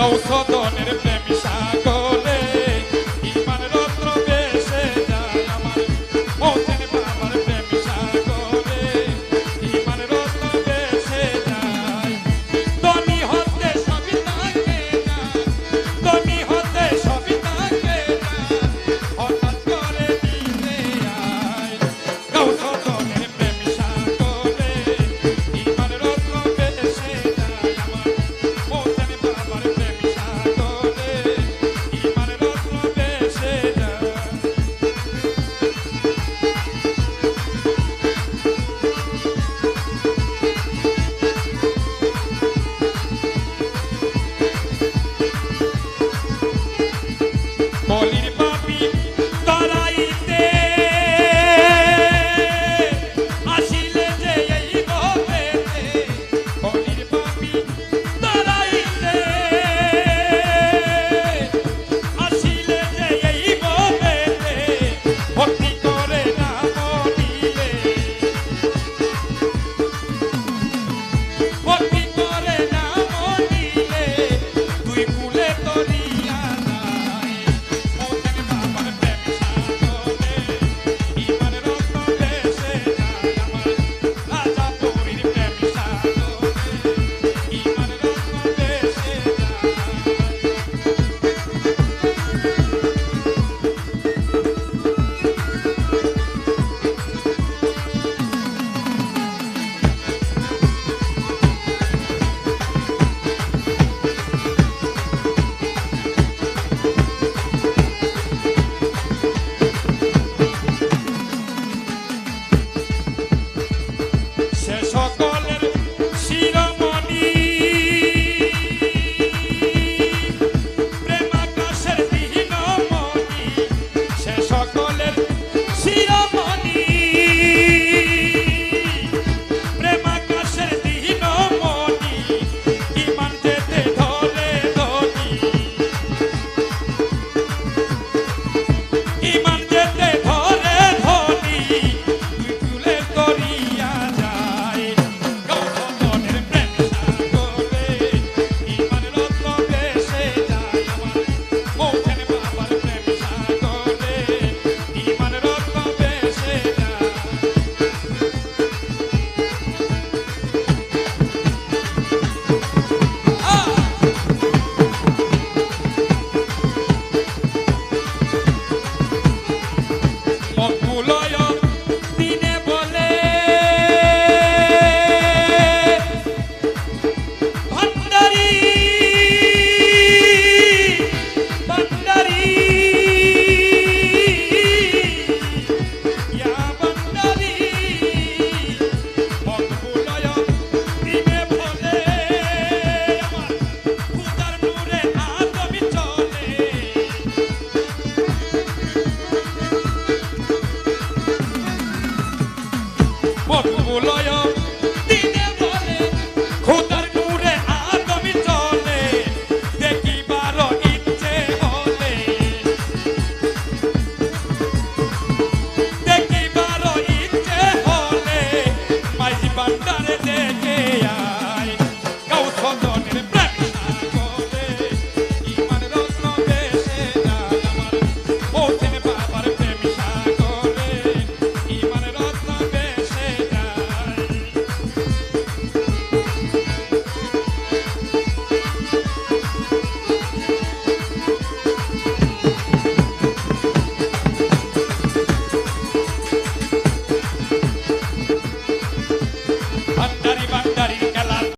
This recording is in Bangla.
গৌসদনের প্রেম সাগরে ইমান রত্ন ভেসে যায় আমার মৌসেন বাবার প্রেম সাগরে ইমান রত্ন ভেসে যায় ধনী হতে সবই থাকে না ধনী হতে সবই থাকে না হঠাৎ করে দিতে আয় গৌসদনের প্রেম সাগরে ইমান রত্ন ভেসে যায় আমার মৌসেন বাবার প্রেম সাগরে ইমান রত্ন ভেসে যায় কলির পাপি তরাইতে আসিলে যে এই ভবেতে কলির পাপি তরাইতে আসিলে যে এই ভবেতে ভক্তি করে না মনিলে ভক্তি করে না মনিলে তুই কুলে তরিয়া নাই মৌসেন বাবার প্রেম সাগরে ইমান রত্ন ভেসে যায় আমার রাজাপুরীর প্রেম সাগরে ইমান রত্ন ভেসে যায় সে সকল